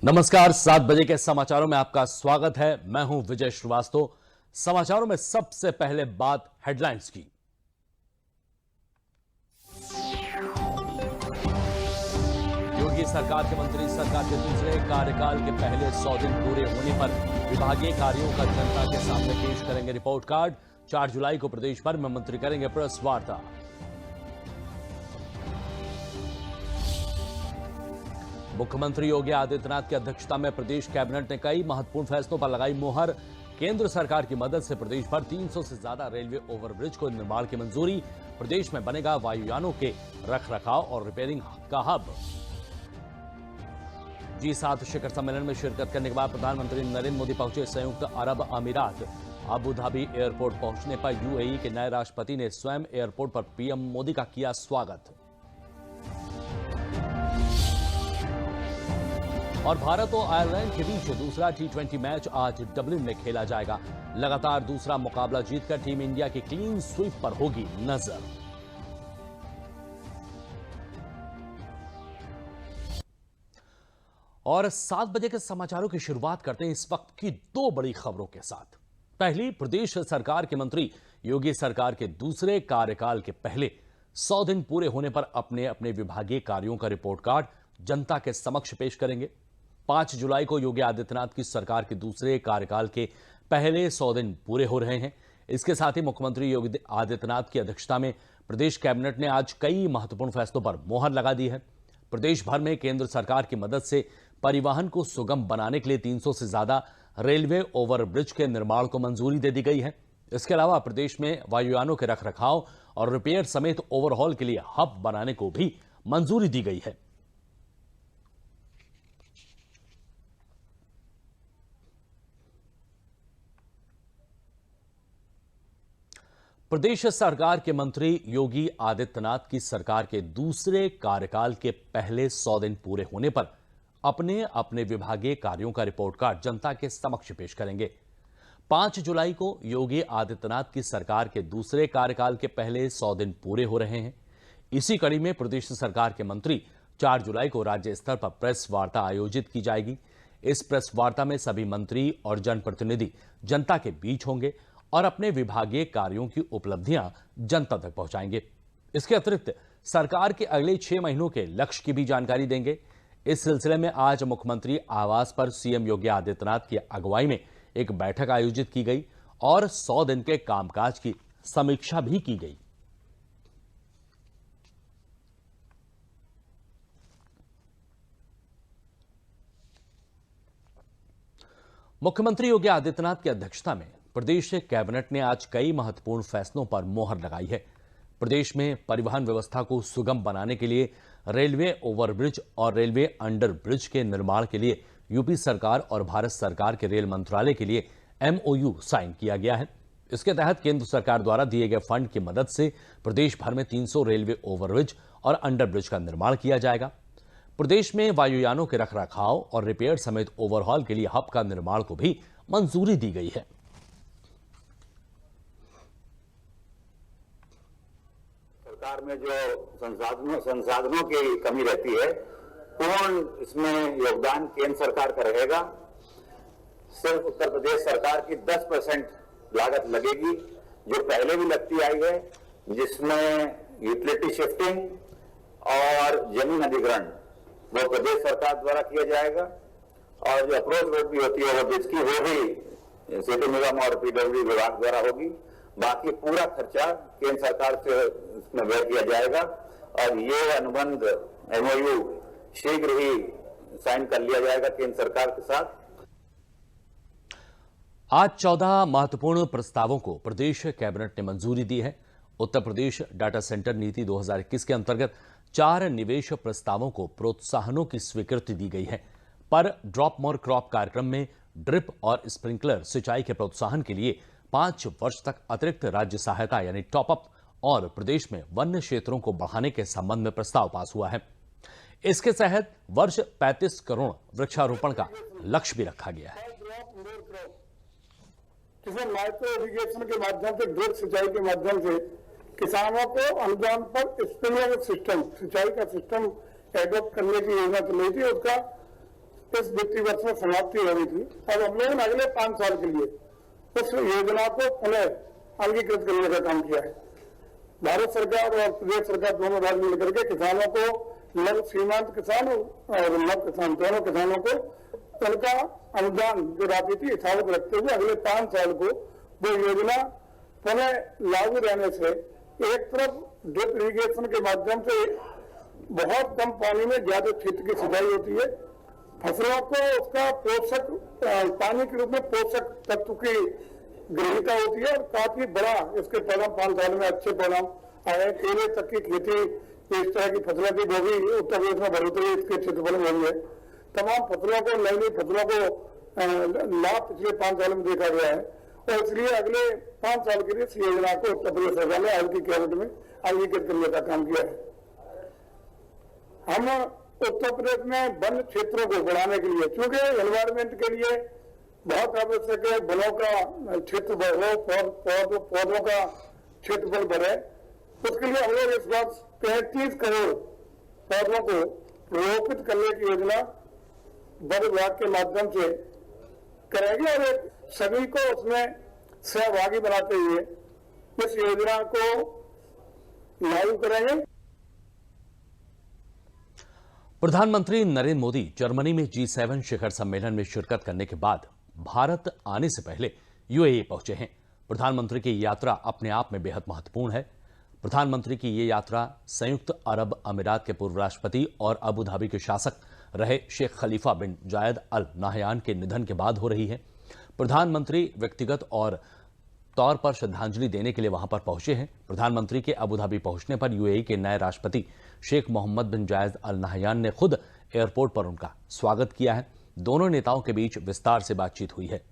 नमस्कार, 7 बजे के समाचारों में आपका स्वागत है। मैं हूं विजय श्रीवास्तव। समाचारों में सबसे पहले बात हेडलाइंस की। योगी सरकार के मंत्री सरकार के दूसरे कार्यकाल के पहले 100 दिन पूरे होने पर विभागीय कार्यों का जनता के सामने पेश करेंगे रिपोर्ट कार्ड। 4 जुलाई को प्रदेश भर में मंत्री करेंगे प्रेस वार्ता। मुख्यमंत्री योगी आदित्यनाथ की अध्यक्षता में प्रदेश कैबिनेट ने कई महत्वपूर्ण फैसलों पर लगाई मुहर। केंद्र सरकार की मदद से प्रदेश भर 300 से ज्यादा रेलवे ओवरब्रिज को निर्माण की मंजूरी। प्रदेश में बनेगा वायुयानों के रखरखाव और रिपेयरिंग का हब। G7 शिखर सम्मेलन में शिरकत करने के बाद प्रधानमंत्री नरेंद्र मोदी पहुंचे संयुक्त अरब अमीरात। अबू धाबी एयरपोर्ट पहुंचने पर यूएई के नए राष्ट्रपति ने स्वयं एयरपोर्ट पर पीएम मोदी का किया स्वागत। और भारत और आयरलैंड के बीच दूसरा T20 मैच आज डबलिन में खेला जाएगा। लगातार दूसरा मुकाबला जीतकर टीम इंडिया की क्लीन स्वीप पर होगी नजर। और 7 बजे के समाचारों की शुरुआत करते हैं इस वक्त की 2 बड़ी खबरों के साथ। पहली, प्रदेश सरकार के मंत्री योगी सरकार के दूसरे कार्यकाल के पहले 100 दिन पूरे होने पर अपने अपने विभागीय कार्यों का रिपोर्ट कार्ड जनता के समक्ष पेश करेंगे। 5 जुलाई को योगी आदित्यनाथ की सरकार के दूसरे कार्यकाल के पहले 100 दिन पूरे हो रहे हैं। इसके साथ ही मुख्यमंत्री योगी आदित्यनाथ की अध्यक्षता में प्रदेश कैबिनेट ने आज कई महत्वपूर्ण फैसलों पर मोहर लगा दी है। प्रदेश भर में केंद्र सरकार की मदद से परिवहन को सुगम बनाने के लिए 300 से ज्यादा रेलवे ओवरब्रिज के निर्माण को मंजूरी दे दी गई है। इसके अलावा प्रदेश में वायुयानों के रखरखाव और रिपेयर समेत ओवरहॉल के लिए हब बनाने को भी मंजूरी दी गई है। प्रदेश सरकार के मंत्री योगी आदित्यनाथ की सरकार के दूसरे कार्यकाल के पहले 100 दिन पूरे होने पर अपने अपने विभागीय कार्यों का रिपोर्ट कार्ड जनता के समक्ष पेश करेंगे। 5 जुलाई को योगी आदित्यनाथ की सरकार के दूसरे कार्यकाल के पहले 100 दिन पूरे हो रहे हैं। इसी कड़ी में प्रदेश सरकार के मंत्री 4 जुलाई को राज्य स्तर पर प्रेस वार्ता आयोजित की जाएगी। इस प्रेस वार्ता में सभी मंत्री और जनप्रतिनिधि जनता के बीच होंगे और अपने विभागीय कार्यों की उपलब्धियां जनता तक पहुंचाएंगे। इसके अतिरिक्त सरकार के अगले 6 महीनों के लक्ष्य की भी जानकारी देंगे। इस सिलसिले में आज मुख्यमंत्री आवास पर सीएम योगी आदित्यनाथ की अगुवाई में एक बैठक आयोजित की गई और 100 दिन के कामकाज की समीक्षा भी की गई। मुख्यमंत्री योगी आदित्यनाथ की अध्यक्षता में प्रदेश कैबिनेट ने आज कई महत्वपूर्ण फैसलों पर मोहर लगाई है। प्रदेश में परिवहन व्यवस्था को सुगम बनाने के लिए रेलवे ओवरब्रिज और रेलवे अंडरब्रिज के निर्माण के लिए यूपी सरकार और भारत सरकार के रेल मंत्रालय के लिए MOU साइन किया गया है। इसके तहत केंद्र सरकार द्वारा दिए गए फंड की मदद से प्रदेश भर में 300 रेलवे ओवरब्रिज और अंडरब्रिज का निर्माण किया जाएगा। प्रदेश में वायुयानों के रखरखाव और रिपेयर समेत ओवरहॉल के लिए हब का निर्माण को भी मंजूरी दी गई है। सरकार में जो संसाधनों की कमी रहती है, पूर्ण इसमें योगदान केंद्र सरकार का रहेगा। सिर्फ उत्तर प्रदेश सरकार की 10% लागत लगेगी, जो पहले भी लगती आई है, जिसमें यूटिलिटी शिफ्टिंग और जमीन अधिग्रहण वो प्रदेश सरकार द्वारा किया जाएगा। और जो अप्रोच रोड भी होती है वो जिसकी वो भी सिटी निगम और PWD विभाग द्वारा होगी। बाकी पूरा खर्चा केंद्र सरकार से इसमें व्यय किया जाएगा और ये अनुबंध MOU शीघ्र ही साइन कर लिया जाएगा केंद्र सरकार के साथ। आज 14 महत्वपूर्ण प्रस्तावों को प्रदेश कैबिनेट ने मंजूरी दी है। उत्तर प्रदेश डाटा सेंटर नीति 2021 के अंतर्गत 4 निवेश प्रस्तावों को प्रोत्साहनों की स्वीकृति दी गई है। पर ड्रॉप मोर क्रॉप कार्यक्रम में ड्रिप और स्प्रिंकलर सिंचाई के प्रोत्साहन के लिए 5 वर्ष तक अतिरिक्त राज्य सहायता यानी टॉपअप और प्रदेश में वन्य क्षेत्रों को बढ़ाने के संबंध में प्रस्ताव पास हुआ है। इसके तहत वर्ष 35 करोड़ वृक्षारोपण का लक्ष्य भी रखा गया है। माइक्रो इरिगेशन के माध्यम से, ड्रिप सिंचाई के माध्यम से किसानों को अनुदान पर स्प्रिंकलर सिस्टम, सिंचाई का सिस्टम एडॉप्ट करने की योजना चल रही थी। उसका इस वित्तीय वर्ष में समाप्ति हो रही थी। अब हम लोगों ने अगले 5 साल के लिए उस योजना को पुनः अंगीकृत करने का काम किया है। भारत सरकार और प्रदेश सरकार दोनों राज्य मिलकर के किसानों को, लघु सीमांत किसान और नव किसान दोनों किसानों को उनका अनुदान जो राशि थी यथावत रखते हुए अगले 5 साल को वो योजना पुनः लागू रहने से एक तरफ ड्रिप इरिगेशन के माध्यम से बहुत कम पानी में ज्यादा क्षेत्र की सिंचाई होती है, फसलों को उसका पोषक पानी के रूप में पोषक तत्व की ग्रहणीयता होती है और काफी बड़ा इसके परिणाम 5 साल में अच्छे परिणाम आए। केले तक की खेती इस तरह की फसलों की वो भी उत्तर प्रदेश में बढ़ोतरी इसके क्षेत्रफल में हुई है। तमाम फसलों को, नई नई फसलों को लाभ पिछले 5 साल में देखा गया है और इसलिए अगले 5 साल के लिए इस योजना को उत्तर प्रदेश सरकार ने आज की कैबिनेट में अंगीकृत करने का काम किया है। हम उत्तर प्रदेश में वन क्षेत्रों को बढ़ाने के लिए, क्योंकि एनवायरमेंट के लिए बहुत आवश्यक है वनों का क्षेत्र बढ़े, पौधों का क्षेत्रफल बढ़े, उसके लिए हम लोग इस वर्ष 35 करोड़ पौधों को रोपित करने की योजना वन विभाग के माध्यम से करेंगे और सभी को उसमें सहभागी बनाते हुए इस योजना को लागू करेंगे। प्रधानमंत्री नरेंद्र मोदी जर्मनी में G7 शिखर सम्मेलन में शिरकत करने के बाद भारत आने से पहले यूएई पहुंचे हैं। प्रधानमंत्री की यात्रा अपने आप में बेहद महत्वपूर्ण है। प्रधानमंत्री की ये यात्रा संयुक्त अरब अमीरात के पूर्व राष्ट्रपति और अबू धाबी के शासक रहे शेख खलीफा बिन जायद अल नाहयान के निधन के बाद हो रही है। प्रधानमंत्री व्यक्तिगत और तौर पर श्रद्धांजलि देने के लिए वहां पर पहुंचे हैं। प्रधानमंत्री के अबू धाबी पहुंचने पर यूएई के नए राष्ट्रपति शेख मोहम्मद बिन जायद अल नाहयान ने खुद एयरपोर्ट पर उनका स्वागत किया है। दोनों नेताओं के बीच विस्तार से बातचीत हुई है।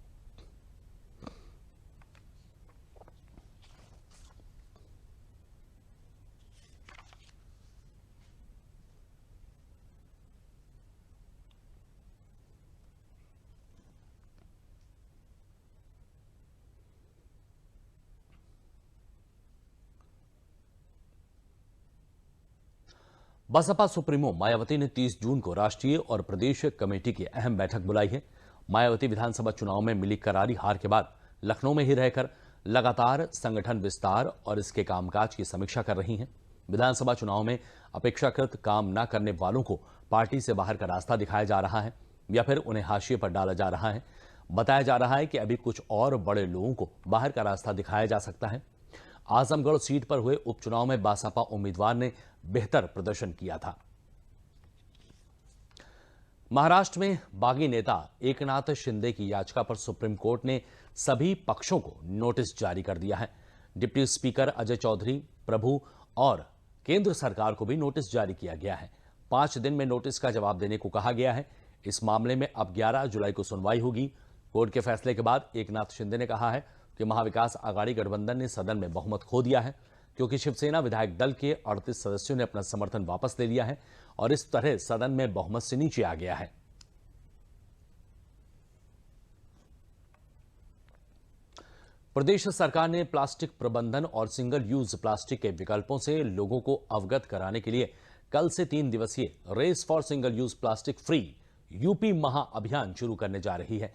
बसपा सुप्रीमो मायावती ने 30 जून को राष्ट्रीय और प्रदेश कमेटी की अहम बैठक बुलाई है। मायावती विधानसभा चुनाव में मिली करारी हार के बाद लखनऊ में ही रहकर लगातार संगठन विस्तार और इसके कामकाज की समीक्षा कर रही हैं। विधानसभा चुनाव में अपेक्षाकृत काम न करने वालों को पार्टी से बाहर का रास्ता दिखाया जा रहा है या फिर उन्हें हाशिए पर डाला जा रहा है। बताया जा रहा है कि अभी कुछ और बड़े लोगों को बाहर का रास्ता दिखाया जा सकता है। आजमगढ़ सीट पर हुए उपचुनाव में बसपा उम्मीदवार ने बेहतर प्रदर्शन किया था। महाराष्ट्र में बागी नेता एकनाथ शिंदे की याचिका पर सुप्रीम कोर्ट ने सभी पक्षों को नोटिस जारी कर दिया है। डिप्टी स्पीकर अजय चौधरी प्रभु और केंद्र सरकार को भी नोटिस जारी किया गया है। 5 दिन में नोटिस का जवाब देने को कहा गया है। इस मामले में अब 11 जुलाई को सुनवाई होगी। कोर्ट के फैसले के बाद एकनाथ शिंदे ने कहा है कि महाविकास आघाड़ी गठबंधन ने सदन में बहुमत खो दिया है, क्योंकि शिवसेना विधायक दल के 38 सदस्यों ने अपना समर्थन वापस ले लिया है और इस तरह सदन में बहुमत से नीचे आ गया है। प्रदेश सरकार ने प्लास्टिक प्रबंधन और सिंगल यूज प्लास्टिक के विकल्पों से लोगों को अवगत कराने के लिए कल से 3 दिवसीय race for single use plastic free UP महाअभियान शुरू करने जा रही है।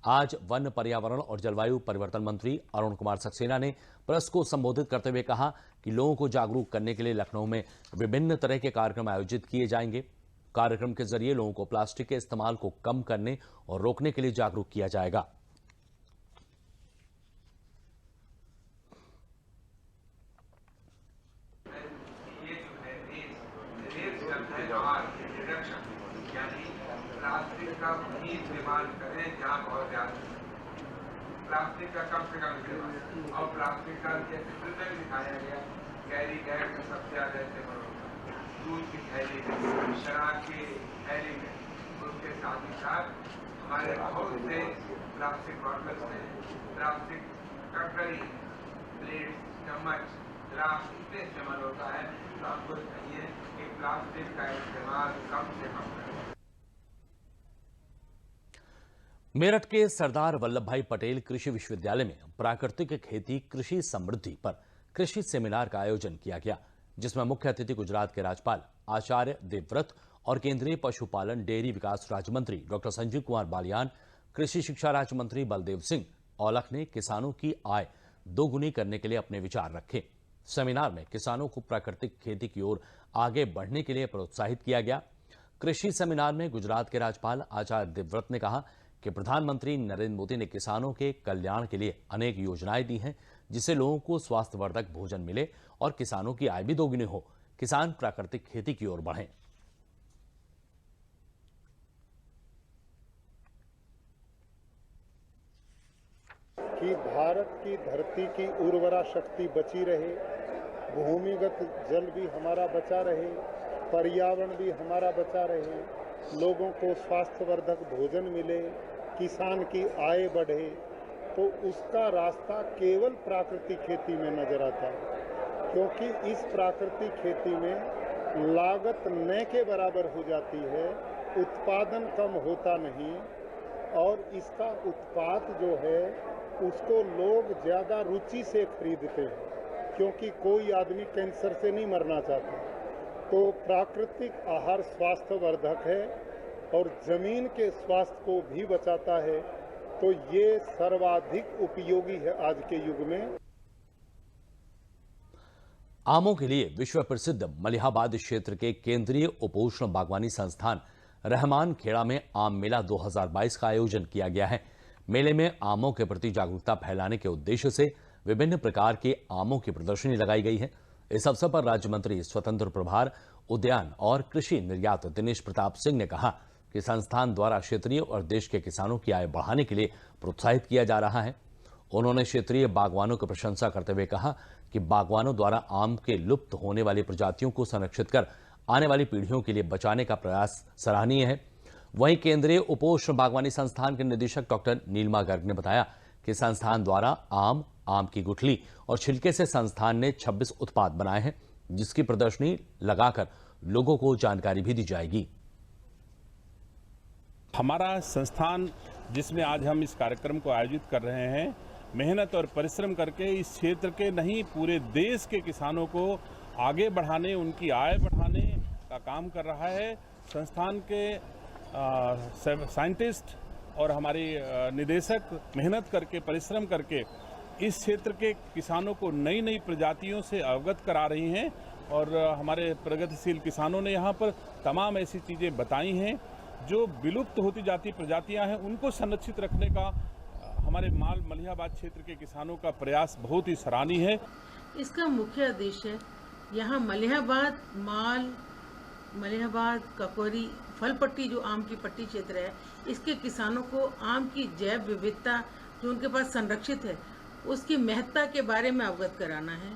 आज वन, पर्यावरण और जलवायु परिवर्तन मंत्री अरुण कुमार सक्सेना ने प्रेस को संबोधित करते हुए कहा कि लोगों को जागरूक करने के लिए लखनऊ में विभिन्न तरह के कार्यक्रम आयोजित किए जाएंगे। कार्यक्रम के जरिए लोगों को प्लास्टिक के इस्तेमाल को कम करने और रोकने के लिए जागरूक किया जाएगा। प्लास्टिक का कम से कम इस्तेमाल और प्लास्टिक का जैसे फिल्टर दिखाया गया, कैरी बैग में सबसे ज्यादा इस्तेमाल होता है, दूध की थैली में, शराब की थैली में। उसके साथ ही साथ हमारे बहुत से प्लास्टिक बॉटल्स में प्लास्टिक कटलरी, प्लेट, चम्मच, ग्लास इसमें इस्तेमाल होता है। तो आपको चाहिए कि प्लास्टिक का इस्तेमाल कम से कम करें। मेरठ के सरदार वल्लभ भाई पटेल कृषि विश्वविद्यालय में प्राकृतिक खेती कृषि समृद्धि पर कृषि सेमिनार का आयोजन किया गया, जिसमें मुख्य अतिथि गुजरात के राज्यपाल आचार्य देवव्रत और केंद्रीय पशुपालन डेयरी विकास राज्य मंत्री डॉक्टर संजीव कुमार बालियान, कृषि शिक्षा राज्य मंत्री बलदेव सिंह औलख ने किसानों की आय दोगुनी करने के लिए अपने विचार रखे। सेमिनार में किसानों को प्राकृतिक खेती की ओर आगे बढ़ने के लिए प्रोत्साहित किया गया। कृषि सेमिनार में गुजरात के राज्यपाल आचार्य देवव्रत ने कहा कि प्रधानमंत्री नरेंद्र मोदी ने किसानों के कल्याण के लिए अनेक योजनाएं दी हैं, जिससे लोगों को स्वास्थ्यवर्धक भोजन मिले और किसानों की आय भी दोगुनी हो। किसान प्राकृतिक खेती की ओर बढ़ें। कि भारत की धरती की उर्वरा शक्ति बची रहे, भूमिगत जल भी हमारा बचा रहे, पर्यावरण भी हमारा बचा रहे, लोगों को स्वास्थ्यवर्धक भोजन मिले, किसान की आय बढ़े, तो उसका रास्ता केवल प्राकृतिक खेती में नजर आता है। क्योंकि इस प्राकृतिक खेती में लागत न के बराबर हो जाती है, उत्पादन कम होता नहीं, और इसका उत्पाद जो है उसको लोग ज़्यादा रुचि से खरीदते हैं, क्योंकि कोई आदमी कैंसर से नहीं मरना चाहता। तो प्राकृतिक आहार स्वास्थ्यवर्धक है और जमीन के स्वास्थ्य को भी बचाता है, तो ये सर्वाधिक उपयोगी है आज के युग में। आमों के लिए विश्व प्रसिद्ध मलिहाबाद क्षेत्र के केंद्रीय उपोष्ण बागवानी संस्थान रहमान खेड़ा में आम मेला 2022 का आयोजन किया गया है। मेले में आमों के प्रति जागरूकता फैलाने के उद्देश्य से विभिन्न प्रकार के आमों की प्रदर्शनी लगाई गई है। इस अवसर पर राज्य मंत्री स्वतंत्र प्रभार उद्यान और कृषि निर्यात दिनेश प्रताप सिंह ने कहा कि संस्थान द्वारा क्षेत्रीय और देश के किसानों की आय बढ़ाने के लिए प्रोत्साहित किया जा रहा है। उन्होंने क्षेत्रीय बागवानों की प्रशंसा करते हुए कहा कि बागवानों द्वारा आम के लुप्त होने वाली प्रजातियों को संरक्षित कर आने वाली पीढ़ियों के लिए बचाने का प्रयास सराहनीय है। वहीं केंद्रीय उपोष्ण बागवानी संस्थान के निदेशक डॉक्टर नीलिमा गर्ग ने बताया कि संस्थान द्वारा आम की गुठली और छिलके से संस्थान ने 26 उत्पाद बनाए हैं, जिसकी प्रदर्शनी लगाकर लोगों को जानकारी भी दी जाएगी। हमारा संस्थान जिसमें आज हम इस कार्यक्रम को आयोजित कर रहे हैं, मेहनत और परिश्रम करके इस क्षेत्र के नहीं पूरे देश के किसानों को आगे बढ़ाने, उनकी आय बढ़ाने का काम कर रहा है। संस्थान के साइंटिस्ट और हमारे निदेशक मेहनत करके, परिश्रम करके इस क्षेत्र के किसानों को नई नई प्रजातियों से अवगत करा रही हैं, और हमारे प्रगतिशील किसानों ने यहाँ पर तमाम ऐसी चीज़ें बताई हैं जो विलुप्त होती जाती प्रजातियां हैं, उनको संरक्षित रखने का हमारे मलिहाबाद क्षेत्र के किसानों का प्रयास बहुत ही सराहनीय है। इसका मुख्य उद्देश्य यहाँ मलिहाबाद ककोरी फल पट्टी, जो आम की पट्टी क्षेत्र है, इसके किसानों को आम की जैव विविधता जो उनके पास संरक्षित है उसकी महत्ता के बारे में अवगत कराना है,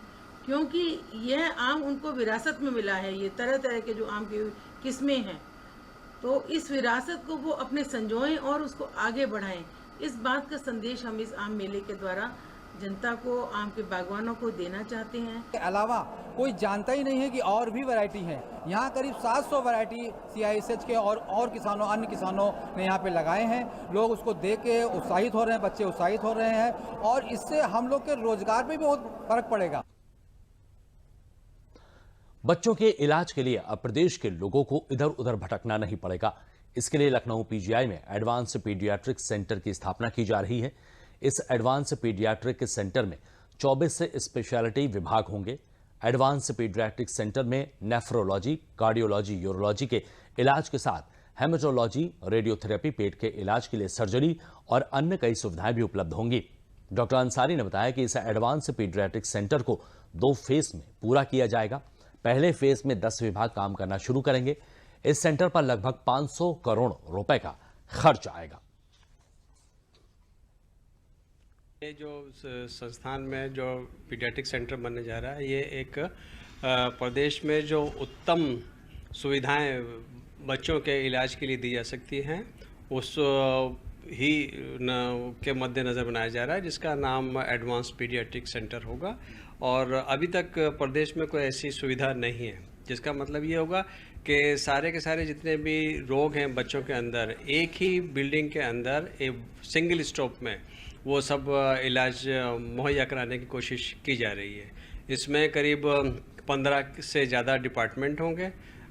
क्योंकि यह आम उनको विरासत में मिला है। ये तरह तरह के जो आम की किस्में हैं, तो इस विरासत को वो अपने संजोएं और उसको आगे बढ़ाएं। इस बात का संदेश हम इस आम मेले के द्वारा जनता को, आम के बागवानों को देना चाहते हैं। के अलावा कोई जानता ही नहीं है कि और भी वैरायटी है। यहाँ करीब 700 वैरायटी CISH के और किसानों, अन्य किसानों ने यहाँ पे लगाए हैं। लोग उसको देख के उत्साहित हो रहे हैं, बच्चे उत्साहित हो रहे हैं, और इससे हम लोग के रोजगार में भी बहुत फर्क पड़ेगा। बच्चों के इलाज के लिए अब प्रदेश के लोगों को इधर उधर भटकना नहीं पड़ेगा। इसके लिए लखनऊ PGI में एडवांस पीडियाट्रिक सेंटर की स्थापना की जा रही है। इस एडवांस पीडियाट्रिक सेंटर में 24 स्पेशलिटी विभाग होंगे। एडवांस पीडियाट्रिक सेंटर में नेफ्रोलॉजी, कार्डियोलॉजी, यूरोलॉजी के इलाज के साथ हेमेटोलॉजी, रेडियोथेरेपी, पेट के इलाज के लिए सर्जरी और अन्य कई सुविधाएं भी उपलब्ध होंगी। डॉक्टर अंसारी ने बताया कि इस एडवांस पीडियाट्रिक सेंटर को 2 फेज में पूरा किया जाएगा। पहले फेज में 10 विभाग काम करना शुरू करेंगे। इस सेंटर पर लगभग 500 करोड़ रुपए का खर्च आएगा। ये जो संस्थान में जो पीडियाट्रिक सेंटर बनने जा रहा है, ये एक प्रदेश में जो उत्तम सुविधाएं बच्चों के इलाज के लिए दी जा सकती हैं, उस ही के मद्देनज़र बनाया जा रहा है, जिसका नाम एडवांस पीडियाट्रिक सेंटर होगा। और अभी तक प्रदेश में कोई ऐसी सुविधा नहीं है, जिसका मतलब ये होगा कि सारे के सारे जितने भी रोग हैं बच्चों के अंदर, एक ही बिल्डिंग के अंदर एक सिंगल स्टॉप में वो सब इलाज मुहैया कराने की कोशिश की जा रही है। इसमें करीब 15 से ज़्यादा डिपार्टमेंट होंगे,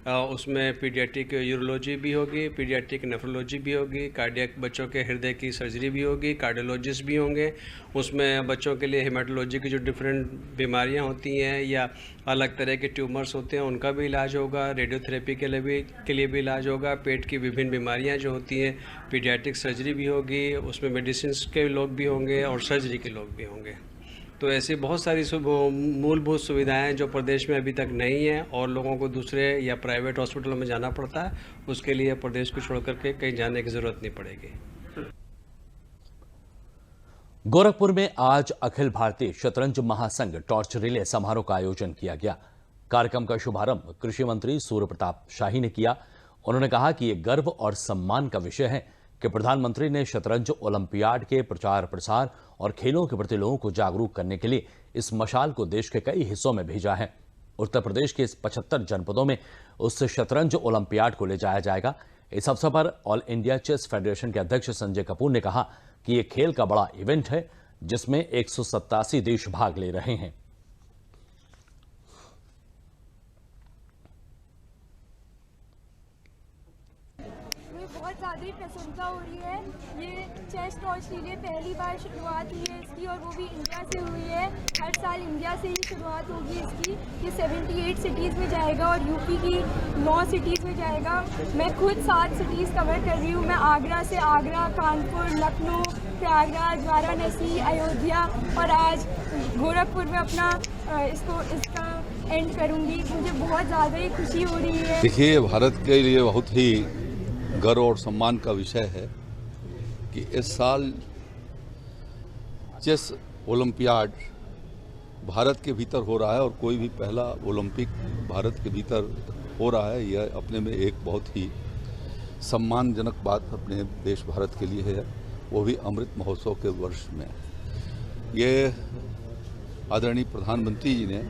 उसमें पीडियाट्रिक यूरोलॉजी भी होगी, पीडियाट्रिक नेफ्रोलॉजी भी होगी, कार्डियक बच्चों के हृदय की सर्जरी भी होगी, कार्डियोलॉजिस्ट भी होंगे। उसमें बच्चों के लिए हेमाटोलॉजी की जो डिफरेंट बीमारियां होती हैं या अलग तरह के ट्यूमर्स होते हैं उनका भी इलाज होगा, रेडियोथेरेपी के लिए भी इलाज होगा, पेट की विभिन्न बीमारियां जो होती हैं पीडियाट्रिक सर्जरी भी होगी, उसमें मेडिसिन के लोग भी होंगे और सर्जरी के लोग भी होंगे। तो ऐसी बहुत सारी मूलभूत सुविधाएं जो प्रदेश में अभी तक नहीं हैं और लोगों को दूसरे या प्राइवेट हॉस्पिटलों में जाना पड़ता है, उसके लिए प्रदेश को छोड़ करके कहीं जाने की जरूरत नहीं पड़ेगी। गोरखपुर में आज अखिल भारतीय शतरंज महासंघ टॉर्च रिले समारोह का आयोजन किया गया। कार्यक्रम का शुभारंभ कृषि मंत्री सूर्य प्रताप शाही ने किया। उन्होंने कहा कि यह गर्व और सम्मान का विषय है कि प्रधानमंत्री ने शतरंज ओलंपियाड के प्रचार प्रसार और खेलों के प्रति लोगों को जागरूक करने के लिए इस मशाल को देश के कई हिस्सों में भेजा है। उत्तर प्रदेश के इस 75 जनपदों में उस शतरंज ओलंपियाड को ले जाया जाएगा। इस अवसर पर ऑल इंडिया चेस फेडरेशन के अध्यक्ष संजय कपूर ने कहा कि यह खेल का बड़ा इवेंट है जिसमें 187 देश भाग ले रहे हैं। बहुत ज़्यादा ही प्रसन्नता हो रही है। ये चेस टॉर्च रिले पहली बार शुरुआत हुई है इसकी और वो भी इंडिया से हुई है। हर साल इंडिया से ही शुरुआत होगी इसकी। ये 78 सिटीज़ में जाएगा और यूपी की 9 सिटीज़ में जाएगा। मैं खुद 7 सिटीज़ कवर कर रही हूँ। मैं आगरा से आगरा, कानपुर, लखनऊ, प्रयागराज, वाराणसी, अयोध्या और आज गोरखपुर में अपना इसका एंड करूँगी। मुझे बहुत ज़्यादा ही खुशी हो रही है। देखिए, भारत के लिए बहुत ही गर्व और सम्मान का विषय है कि इस साल चेस ओलंपियाड भारत के भीतर हो रहा है और कोई भी पहला ओलंपिक भारत के भीतर हो रहा है। यह अपने में एक बहुत ही सम्मानजनक बात अपने देश भारत के लिए है, वो भी अमृत महोत्सव के वर्ष में। ये आदरणीय प्रधानमंत्री जी ने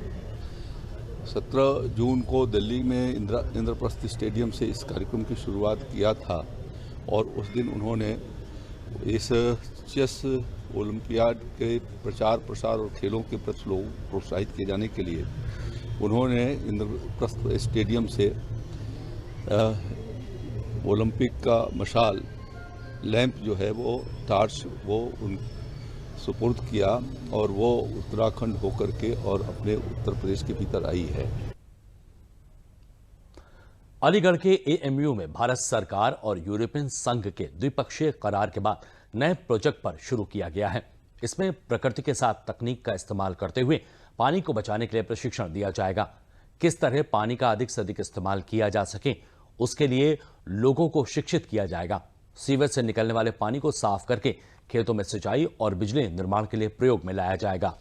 17 जून को दिल्ली में इंद्रप्रस्थ स्टेडियम से इस कार्यक्रम की शुरुआत किया था और उस दिन उन्होंने इस चेस ओलंपियाड के प्रचार प्रसार और खेलों के प्रति लोगों को प्रोत्साहित किए जाने के लिए उन्होंने इंद्रप्रस्थ स्टेडियम से ओलंपिक का मशाल लैंप जो है वो टार्च वो उन सुपुर्द किया और वो उत्तराखंड होकर के और अपने उत्तर प्रदेश के भीतर आई है। अलीगढ़ के एएमयू में भारत सरकार और यूरोपियन संघ के द्विपक्षीय करार के बाद नए प्रोजेक्ट पर शुरू किया गया है। इसमें प्रकृति के साथ तकनीक का इस्तेमाल करते हुए पानी को बचाने के लिए प्रशिक्षण दिया जाएगा। किस तरह पानी का अधिक से अधिक इस्तेमाल किया जा सके उसके लिए लोगों को शिक्षित किया जाएगा। सीवेज से निकलने वाले पानी को साफ करके खेतों में सिंचाई और बिजली निर्माण के लिए प्रयोग में लाया जाएगा।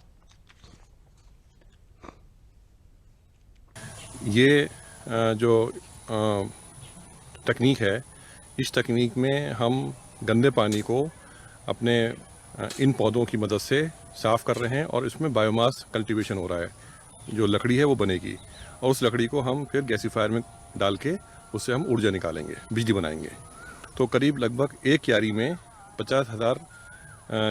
ये जो तकनीक है, इस तकनीक में हम गंदे पानी को अपने इन पौधों की मदद से साफ कर रहे हैं और इसमें बायोमास कल्टीवेशन हो रहा है। जो लकड़ी है वो बनेगी और उस लकड़ी को हम फिर गैसीफायर में डाल के उससे हम ऊर्जा निकालेंगे, बिजली बनाएंगे। तो करीब लगभग एक क्यारी में 50,000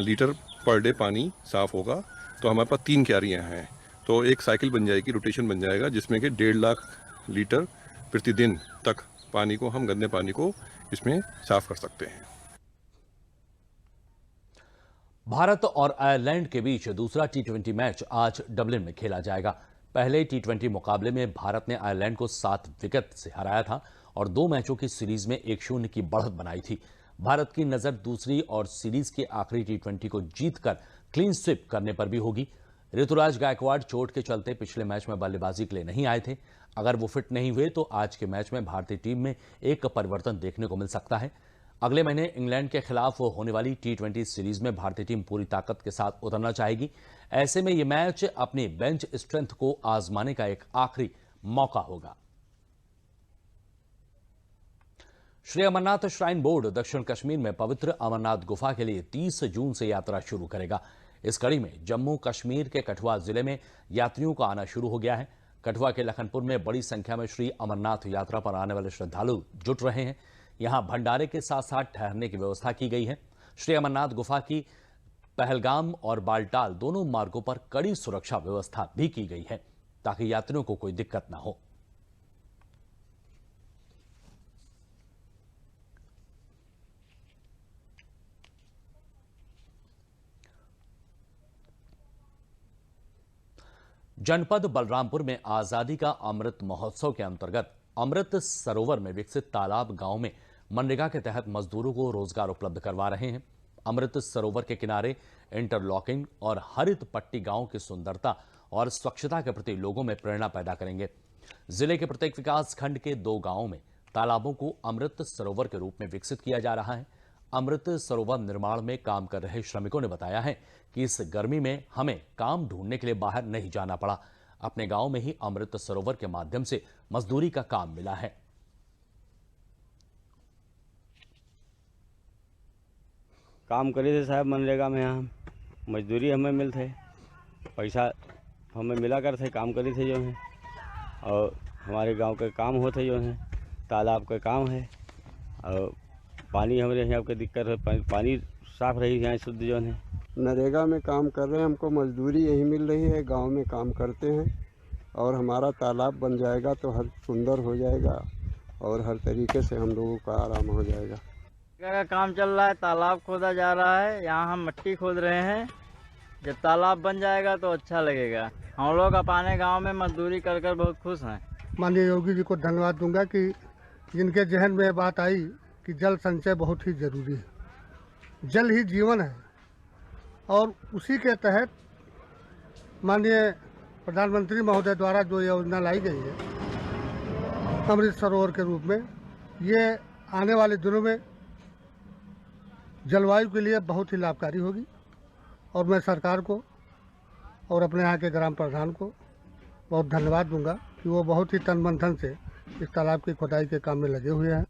लीटर पर डे पानी साफ होगा। तो हमारे पास 3 क्यारियाँ हैं, तो एक साइकिल बन जाएगी, रोटेशन बन जाएगा, जिसमें कि 1.5 लाख लीटर प्रतिदिन तक पानी को हम गंदे पानी को इसमें साफ कर सकते हैं। भारत और आयरलैंड के बीच दूसरा T20 मैच आज डबलिन में खेला जाएगा। पहले T20 मुकाबले में भारत ने आयरलैंड को 7 विकेट से हराया था और 2 मैचों की सीरीज में 1-0 की बढ़त बनाई थी। भारत की नजर दूसरी और सीरीज के आखिरी T20 को जीतकर क्लीन स्वीप करने पर भी होगी। ऋतुराज गायकवाड़ चोट के चलते पिछले मैच में बल्लेबाजी के लिए नहीं आए थे। अगर वो फिट नहीं हुए तो आज के मैच में भारतीय टीम में एक परिवर्तन देखने को मिल सकता है। अगले महीने इंग्लैंड के खिलाफ होने वाली T20 सीरीज में भारतीय टीम पूरी ताकत के साथ उतरना चाहेगी। ऐसे में यह मैच अपनी बेंच स्ट्रेंथ को आजमाने का एक आखिरी मौका होगा। श्री अमरनाथ श्राइन बोर्ड दक्षिण कश्मीर में पवित्र अमरनाथ गुफा के लिए 30 जून से यात्रा शुरू करेगा। इस कड़ी में जम्मू कश्मीर के कठुआ जिले में यात्रियों का आना शुरू हो गया है। कठुआ के लखनपुर में बड़ी संख्या में श्री अमरनाथ यात्रा पर आने वाले श्रद्धालु जुट रहे हैं। यहां भंडारे के साथ साथ ठहरने की व्यवस्था की गई है। श्री अमरनाथ गुफा की पहलगाम और बालटाल दोनों मार्गों पर कड़ी सुरक्षा व्यवस्था भी की गई है ताकि यात्रियों को कोई दिक्कत न हो। जनपद बलरामपुर में आजादी का अमृत महोत्सव के अंतर्गत अमृत सरोवर में विकसित तालाब गांव में मनरेगा के तहत मजदूरों को रोजगार उपलब्ध करवा रहे हैं। अमृत सरोवर के किनारे इंटरलॉकिंग और हरित पट्टी गांव की सुंदरता और स्वच्छता के प्रति लोगों में प्रेरणा पैदा करेंगे। जिले के प्रत्येक विकास खंड के 2 गांवों में तालाबों को अमृत सरोवर के रूप में विकसित किया जा रहा है। अमृत सरोवर निर्माण में काम कर रहे श्रमिकों ने बताया है कि इस गर्मी में हमें काम ढूंढने के लिए बाहर नहीं जाना पड़ा। अपने गांव में ही अमृत सरोवर के माध्यम से मजदूरी का काम मिला है। काम करे थे साहब मनरेगा में, यहाँ मजदूरी हमें मिलते, पैसा हमें मिला कर थे, काम करे थे जो है, और हमारे गांव के काम होते जो है, तालाब का काम है, और पानी हमारे यहाँ के दिक्कत है, पानी साफ रही यहाँ शुद्ध जो है। नरेगा में काम कर रहे हैं, हमको मजदूरी यही मिल रही है, गांव में काम करते हैं, और हमारा तालाब बन जाएगा तो हर सुंदर हो जाएगा और हर तरीके से हम लोगों का आराम हो जाएगा। का काम चल रहा है, तालाब खोदा जा रहा है, यहाँ हम मिट्टी खोद रहे हैं। जब तालाब बन जाएगा तो अच्छा लगेगा। हम लोग अपने गांव में मजदूरी कर कर बहुत खुश हैं। माननीय योगी जी को धन्यवाद दूंगा कि जिनके जहन में बात आई कि जल संचय बहुत ही जरूरी है, जल ही जीवन है, और उसी के तहत माननीय प्रधानमंत्री महोदय द्वारा जो योजना लाई गई है अमृत सरोवर के रूप में, ये आने वाले दिनों में जलवायु के लिए बहुत ही लाभकारी होगी। और मैं सरकार को और अपने यहाँ के ग्राम प्रधान को बहुत धन्यवाद दूंगा कि वो बहुत ही तन मन धन से इस तालाब की खुदाई के काम में लगे हुए हैं।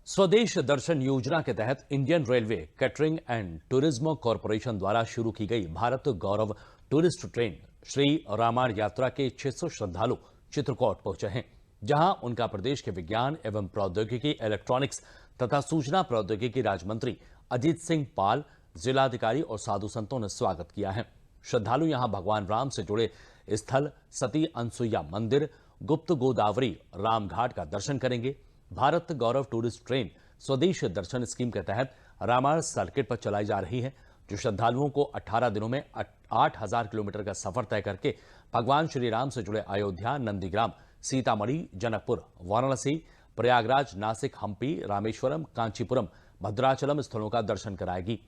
स्वदेश दर्शन योजना के तहत Indian railway catering and tourism corporation द्वारा शुरू की गई भारत गौरव टूरिस्ट ट्रेन श्री रामायण यात्रा के 600 श्रद्धालु चित्रकूट पहुंचे हैं, जहां उनका प्रदेश के विज्ञान एवं प्रौद्योगिकी, इलेक्ट्रॉनिक्स तथा सूचना प्रौद्योगिकी राज्य मंत्री अजीत सिंह पाल, जिलाधिकारी और साधु संतों ने स्वागत किया है। श्रद्धालु यहां भगवान राम से जुड़े स्थल सती अनसुईया मंदिर, गुप्त गोदावरी रामघाट का दर्शन करेंगे। भारत गौरव टूरिस्ट ट्रेन स्वदेश दर्शन स्कीम के तहत रामायण सर्किट पर चलाई जा रही है, जो श्रद्धालुओं को 18 दिनों में 8000 किलोमीटर का सफर तय करके भगवान श्री राम से जुड़े अयोध्या, नंदीग्राम, सीतामढ़ी, जनकपुर, वाराणसी, प्रयागराज, नासिक, हम्पी, रामेश्वरम, कांचीपुरम, भद्राचलम स्थलों का दर्शन कराएगी।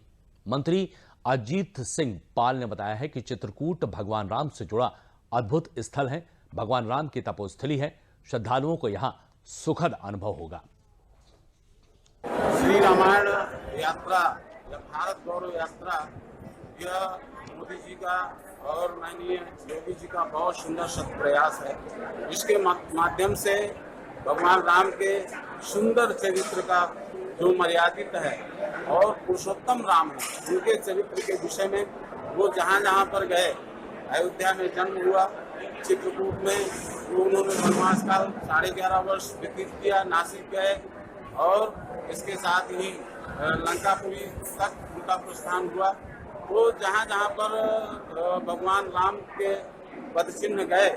मंत्री अजीत सिंह पाल ने बताया है कि चित्रकूट भगवान राम से जुड़ा अद्भुत स्थल है, भगवान राम की तपोस्थली है, श्रद्धालुओं को यहां सुखद अनुभव होगा। श्री रामायण यात्रा या भारत गौरव यात्रा, यह मोदी जी का और माननीय योगी जी का बहुत सुंदर सत प्रयास है। इसके माध्यम से भगवान राम के सुंदर चरित्र का जो मर्यादित है और पुरुषोत्तम राम है, उनके चरित्र के विषय में वो जहाँ जहाँ पर गए, अयोध्या में जन्म हुआ, चित्रकूट में उन्होंने वनवास काल 11.5 वर्ष व्यतीत किया, नासिक गए और इसके साथ ही लंकापुरी तक उनका प्रस्थान हुआ। तो जहाँ जहाँ पर भगवान राम के पद चिन्ह गए,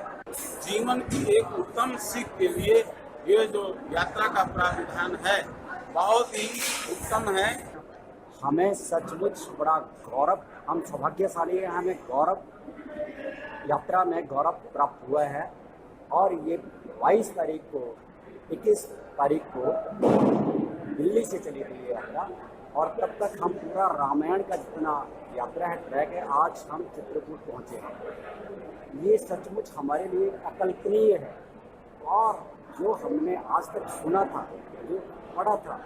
जीवन की एक उत्तम सीख के लिए ये जो यात्रा का प्राविधान है बहुत ही उत्तम है। हमें सचमुच बड़ा गौरव, हम सौभाग्यशाली हैं, हमें गौरव यात्रा में गौरव प्राप्त हुआ है। और ये 22 तारीख को 21 तारीख को दिल्ली से चली गई यात्रा, और तब तक हम पूरा रामायण का जितना यात्रा है ट्रैक है, आज हम चित्रकूट पहुँचे हैं। ये सचमुच हमारे लिए अकल्पनीय है, और जो हमने आज तक सुना था, जो पढ़ा था,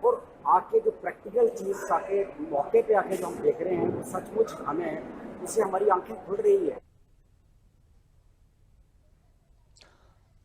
और आके जो प्रैक्टिकल चीज़ आके मौके पे आके जो हम देख रहे हैं, वो सचमुच हमें इससे हमारी आंखें खुल रही है।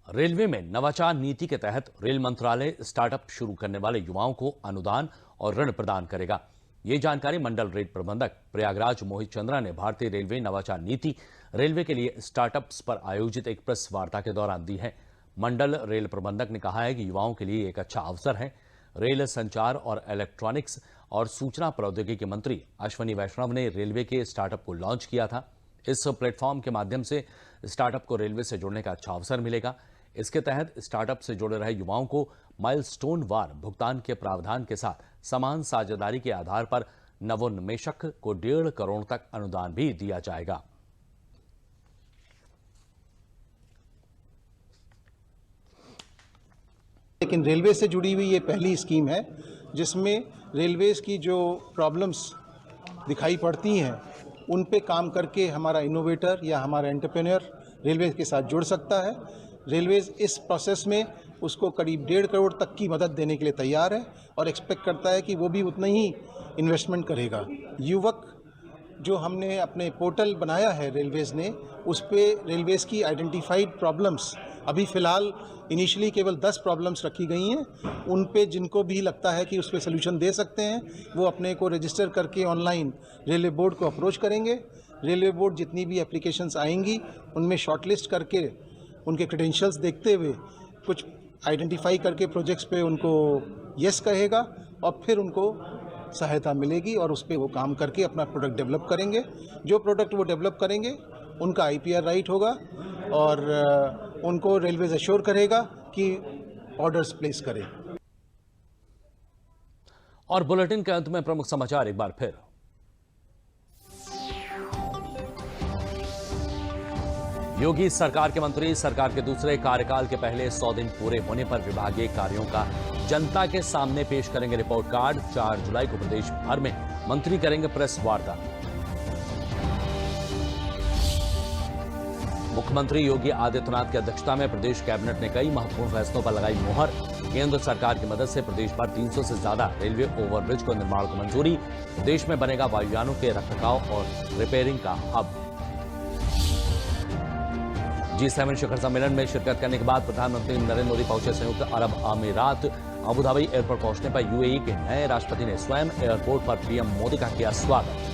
रेलवे में नवाचार नीति के तहत रेल मंत्रालय स्टार्टअप शुरू करने वाले युवाओं को अनुदान और ऋण प्रदान करेगा। ये जानकारी मंडल रेल प्रबंधक प्रयागराज मोहित चंद्रा ने भारतीय रेलवे नवाचार नीति रेलवे के लिए स्टार्टअप्स पर आयोजित एक प्रेस वार्ता के दौरान दी है। मंडल रेल प्रबंधक ने कहा है कि युवाओं के लिए एक अच्छा अवसर है। रेल संचार और इलेक्ट्रॉनिक्स और सूचना प्रौद्योगिकी मंत्री अश्विनी वैष्णव ने रेलवे के स्टार्टअप को लॉन्च किया था। इस प्लेटफॉर्म के माध्यम से स्टार्टअप को रेलवे से जुड़ने का अच्छा अवसर मिलेगा। इसके तहत स्टार्टअप से जुड़े रहे युवाओं को माइलस्टोन वार भुगतान के प्रावधान के साथ समान साझेदारी के आधार पर नवोन्मेषक को 1.5 करोड़ तक अनुदान भी दिया जाएगा। लेकिन रेलवे से जुड़ी हुई ये पहली स्कीम है जिसमें रेलवेज की जो प्रॉब्लम्स दिखाई पड़ती हैं उन पे काम करके हमारा इनोवेटर या हमारा एंटरप्रेन्योर रेलवे के साथ जुड़ सकता है। रेलवेज इस प्रोसेस में उसको करीब 1.5 करोड़ तक की मदद देने के लिए तैयार है और एक्सपेक्ट करता है कि वो भी उतना ही इन्वेस्टमेंट करेगा। युवक जो हमने अपने पोर्टल बनाया है रेलवेज ने, उस पे रेलवेज की आइडेंटिफाइड प्रॉब्लम्स अभी फ़िलहाल इनिशियली केवल 10 प्रॉब्लम्स रखी गई हैं। उन पे जिनको भी लगता है कि उस पर सोल्यूशन दे सकते हैं वो अपने को रजिस्टर करके ऑनलाइन रेलवे बोर्ड को अप्रोच करेंगे। रेलवे बोर्ड जितनी भी एप्लीकेशंस आएंगी उनमें शॉर्टलिस्ट करके उनके क्रेडेंशियल्स देखते हुए कुछ आइडेंटिफाई करके प्रोजेक्ट्स पे उनको यस कहेगा और फिर उनको सहायता मिलेगी और उस पर वो काम करके अपना प्रोडक्ट डेवलप करेंगे। जो प्रोडक्ट वो डेवलप करेंगे उनका IPR राइट होगा और उनको रेलवेज अश्योर करेगा कि ऑर्डर्स प्लेस करें। और बुलेटिन के अंत में प्रमुख समाचार एक बार फिर। योगी सरकार के मंत्री सरकार के दूसरे कार्यकाल के पहले 100 दिन पूरे होने पर विभागीय कार्यों का जनता के सामने पेश करेंगे रिपोर्ट कार्ड। 4 जुलाई को प्रदेश भर में मंत्री करेंगे प्रेस वार्ता। मुख्यमंत्री योगी आदित्यनाथ की अध्यक्षता में प्रदेश कैबिनेट ने कई महत्वपूर्ण फैसलों पर लगाई मुहर। केंद्र सरकार की मदद से प्रदेश भर 300 से ज्यादा रेलवे ओवरब्रिज को निर्माण को मंजूरी। देश में बनेगा वायुयानों के रखरखाव और रिपेयरिंग का हब। G7 शिखर सम्मेलन में शिरकत करने के बाद प्रधानमंत्री नरेंद्र मोदी पहुंचे संयुक्त अरब अमीरात। अबुधाबी एयरपोर्ट पहुंचने पर UAE के नए राष्ट्रपति ने स्वयं एयरपोर्ट पर PM मोदी का किया स्वागत।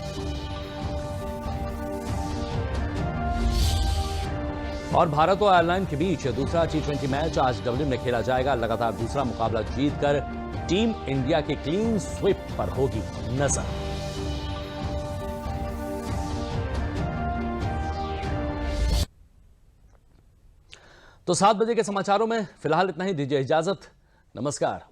और भारत और आयरलैंड के बीच दूसरा T20 मैच आज डबलिन में खेला जाएगा। लगातार दूसरा मुकाबला जीतकर टीम इंडिया की क्लीन स्वीप पर होगी नजर। तो 7 बजे के समाचारों में फिलहाल इतना ही। दीजिए इजाजत। नमस्कार।